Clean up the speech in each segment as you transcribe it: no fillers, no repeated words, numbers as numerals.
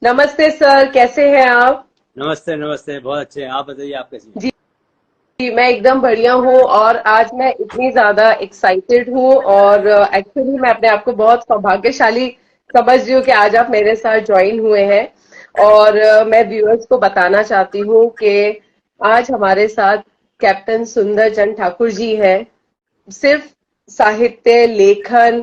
नमस्ते सर, कैसे हैं आप? नमस्ते नमस्ते, बहुत अच्छे हैं। आप बताइए, आप कैसी हैं? जी, जी, मैं एकदम बढ़िया हूँ। और आज मैं इतनी ज्यादा एक्साइटेड हूँ और एक्चुअली मैं अपने आप को बहुत सौभाग्यशाली समझ रही हूँ कि आज आप मेरे साथ ज्वाइन हुए हैं। और मैं व्यूअर्स को बताना चाहती हूँ कि आज हमारे साथ कैप्टन सुंदर चंद ठाकुर जी हैं। सिर्फ साहित्य लेखन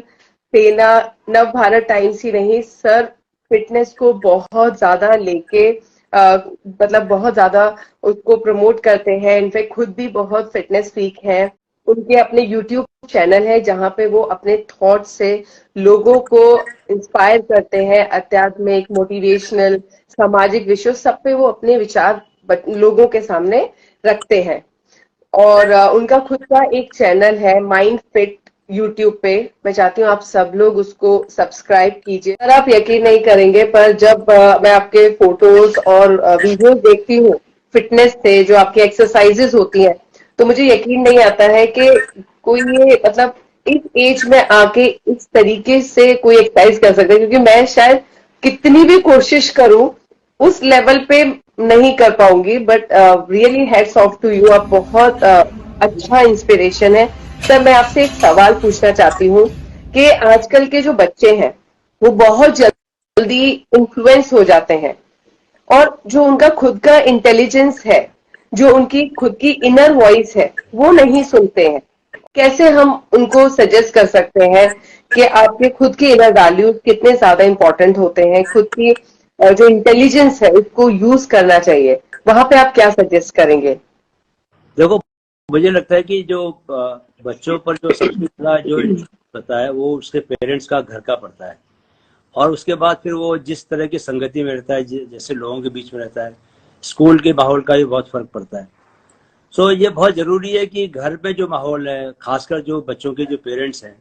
सेना नव भारत टाइम्स ही नहीं सर, फिटनेस को बहुत ज्यादा लेके मतलब बहुत ज्यादा उसको प्रमोट करते हैं। इनफैक्ट खुद भी बहुत फिटनेस फ्रीक हैं। उनके अपने यूट्यूब चैनल है जहां पे वो अपने थॉट से लोगों को इंस्पायर करते हैं। आध्यात्मिक, मोटिवेशनल, सामाजिक विषयों सब पे वो अपने विचार लोगों के सामने रखते हैं। और उनका खुद का एक चैनल है माइंड फिट यूट्यूब पे। मैं चाहती हूँ आप सब लोग उसको सब्सक्राइब कीजिए। सर, आप यकीन नहीं करेंगे पर जब मैं आपके फोटोज और वीडियोस देखती हूँ फिटनेस से, जो आपकी एक्सरसाइजेस होती हैं, तो मुझे यकीन नहीं आता है कि कोई ये मतलब इस एज में आके इस तरीके से कोई एक्सरसाइज कर सकता है। क्योंकि मैं शायद कितनी भी कोशिश करूं उस लेवल पे नहीं कर पाऊंगी। But really hats off to you, आप बहुत अच्छा इंस्पिरेशन है। सर, मैं आपसे एक सवाल पूछना चाहती हूँ कि आजकल के जो बच्चे हैं वो बहुत जल्दी इन्फ्लुएंस हो जाते हैं, और जो उनका खुद का इंटेलिजेंस है, जो उनकी खुद की इनर वॉइस है, वो नहीं सुनते हैं। कैसे हम उनको सजेस्ट कर सकते हैं कि आपके खुद के इनर वैल्यूज कितने ज्यादा इंपॉर्टेंट होते हैं, खुद की जो इंटेलिजेंस है उसको यूज करना चाहिए। वहां पे आप क्या सजेस्ट करेंगे? देखो, मुझे लगता है कि जो बच्चों पर जो सबसे बड़ा जो इन्फ्लुएंस पड़ता है वो उसके पेरेंट्स का, घर का पड़ता है। और उसके बाद फिर वो जिस तरह की संगति में रहता है, जैसे लोगों के बीच में रहता है, स्कूल के माहौल का भी बहुत फर्क पड़ता है। सो ये बहुत जरूरी है कि घर में जो माहौल है, खासकर जो बच्चों के जो पेरेंट्स हैं,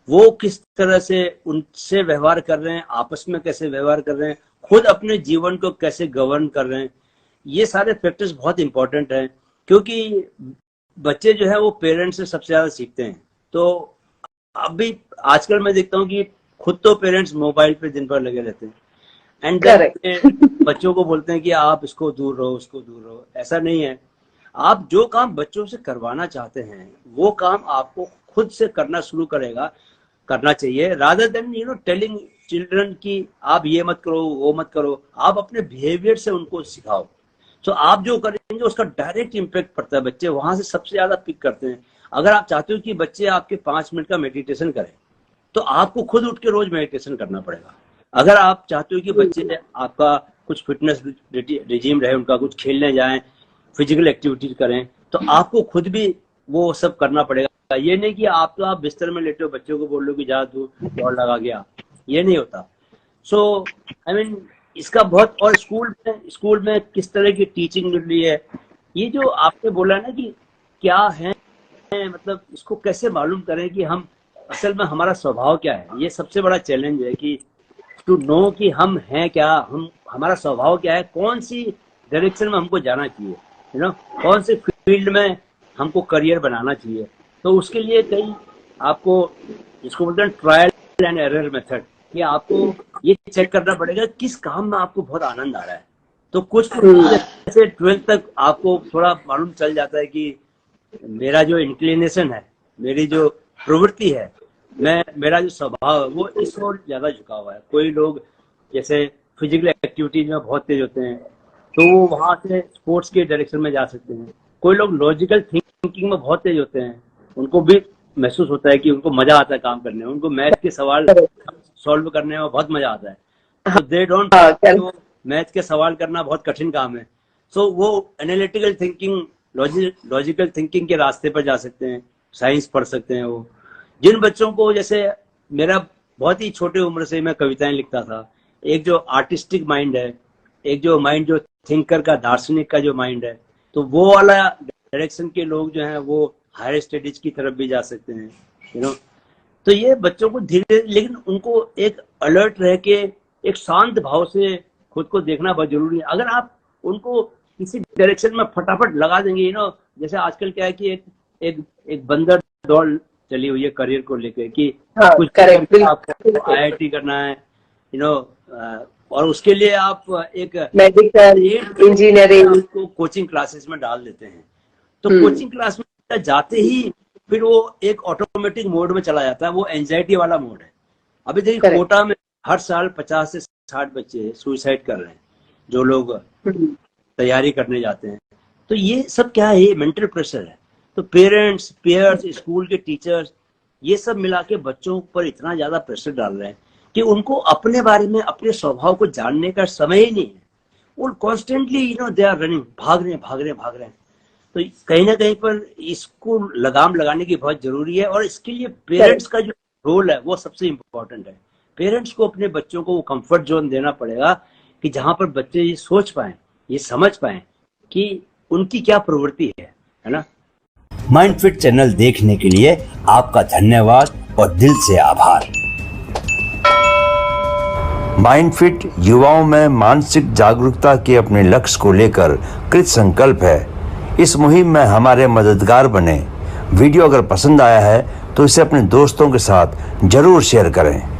वो किस तरह से उनसे व्यवहार कर रहे हैं, आपस में कैसे व्यवहार कर रहे हैं, खुद अपने जीवन को कैसे गवर्न कर रहे हैं, ये सारे फैक्टर्स बहुत इंपॉर्टेंट हैं। क्योंकि बच्चे जो है वो पेरेंट्स से सबसे ज्यादा सीखते हैं। तो अभी आजकल मैं देखता हूँ कि खुद तो पेरेंट्स मोबाइल पे दिन भर लगे रहते हैं, एंड देन करेक्ट। बच्चों को बोलते हैं कि आप इसको दूर रहो, उसको दूर रहो। ऐसा नहीं है। आप जो काम बच्चों से करवाना चाहते हैं वो काम आपको खुद से करना शुरू करना चाहिए, रादर देन टेलिंग चिल्ड्रन कि आप ये मत करो, वो मत करो। आप अपने बिहेवियर से उनको सिखाओ। तो आप जो करेंगे उसका डायरेक्ट इम्पैक्ट पड़ता है, बच्चे वहां से सबसे ज्यादा पिक करते हैं। अगर आप चाहते हो कि बच्चे आपके 5 मिनट का मेडिटेशन करें, तो आपको खुद उठ के रोज मेडिटेशन करना पड़ेगा। अगर आप चाहते हो कि बच्चे आपका कुछ फिटनेस रिजीम रहे, उनका कुछ खेलने जाएं, फिजिकल एक्टिविटीज करें, तो आपको खुद भी वो सब करना पड़ेगा। ये नहीं कि आप बिस्तर में लेटे हो, बच्चों को बोल लो कि जा तू दौड़ लगा गया। ये नहीं होता। सो आई मीन इसका बहुत। और स्कूल में किस तरह की टीचिंग मिल रही है, ये जो आपने बोला ना कि क्या है, मतलब इसको कैसे मालूम करें कि हम असल में हमारा स्वभाव क्या है। ये सबसे बड़ा चैलेंज है कि टू नो कि हम हैं क्या, हम हमारा स्वभाव क्या है, कौन सी डायरेक्शन में हमको जाना चाहिए, कौन से फील्ड में हमको करियर बनाना चाहिए। तो उसके लिए कई आपको, जिसको बोलते हैं ट्रायल एंड एरर मेथड, कि आपको ये चेक करना पड़ेगा किस काम में आपको बहुत आनंद आ रहा है। तो कुछ जैसे 12th तक आपको थोड़ा मालूम चल जाता है कि मेरा जो इंक्लिनेशन है, मेरी जो प्रवृत्ति है, मेरा जो स्वभाव है वो इस ओर ज्यादा झुका हुआ है। कोई लोग जैसे फिजिकल एक्टिविटीज में बहुत तेज होते हैं, तो वो वहां से स्पोर्ट्स के डायरेक्शन में जा सकते हैं। कोई लोग लॉजिकल थिंकिंग में बहुत तेज होते हैं, उनको भी महसूस होता है कि उनको मजा आता है काम करने में, उनको मैथ के सवाल करेक्ट। सॉल्व करने में बहुत मजा आता है। तो दे डोंट हाँ, फाइंड कि मैथ के सवाल करना बहुत कठिन काम है। सो वो एनालिटिकल थिंकिंग, लॉजिकल थिंकिंग के रास्ते पर जा सकते हैं, साइंस पढ़ सकते हैं वो। जिन बच्चों को, जैसे मेरा बहुत ही छोटे उम्र से मैं कविताएं लिखता था, एक जो आर्टिस्टिक माइंड है, एक जो माइंड जो थिंकर का, दार्शनिक का जो माइंड है, तो वो वाला डायरेक्शन के लोग जो हैं वो हायर स्टडीज की तरफ भी जा सकते हैं। यू नो तो ये बच्चों को धीरे, लेकिन उनको एक अलर्ट रह के एक शांत भाव से खुद को देखना बहुत जरूरी है। अगर आप उनको किसी डायरेक्शन में फटाफट लगा देंगे, जैसे आजकल क्या है कि एक एक बंदर दौड़ चली हुई है करियर को लेकर कि हाँ, कुछ भी करेक्ट, करके आपको बिल्कुल। आईआईटी करना है, यू नो और उसके लिए आप एक मेडिकल, इंजीनियरिंग। को कोचिंग क्लासेस में डाल देते हैं, तो हम्म। कोचिंग क्लास में जाते ही फिर वो एक ऑटोमेटिक मोड में चला जाता है, वो एंजाइटी वाला मोड है। अभी देखिए करेक्ट। कोटा में हर साल 50 से 60 बच्चे सुसाइड कर रहे हैं, जो लोग तैयारी करने जाते हैं। तो ये सब क्या है, ये मेंटल प्रेशर है। तो पेरेंट्स, पेयर्स, स्कूल के टीचर्स, ये सब मिला के बच्चों पर इतना ज्यादा प्रेशर डाल रहे हैं कि उनको अपने बारे में, अपने स्वभाव को जानने का समय ही नहीं है। वो कॉन्स्टेंटली दे आर रनिंग, भाग रहे हैं। तो कहीं ना कहीं पर इसको लगाम लगाने की बहुत जरूरी है, और इसके लिए पेरेंट्स का जो रोल है वो सबसे इम्पोर्टेंट है। पेरेंट्स को अपने बच्चों को वो कंफर्ट जोन देना पड़ेगा कि जहां पर बच्चे ये सोच पाए, ये समझ पाए कि उनकी क्या प्रवृत्ति है ना। माइंडफिट चैनल देखने के लिए आपका धन्यवाद और दिल से आभार। माइंडफिट युवाओं में मानसिक जागरूकता के अपने लक्ष्य को लेकर कृत संकल्प है। इस मुहिम में हमारे मददगार बने। वीडियो अगर पसंद आया है तो इसे अपने दोस्तों के साथ जरूर शेयर करें।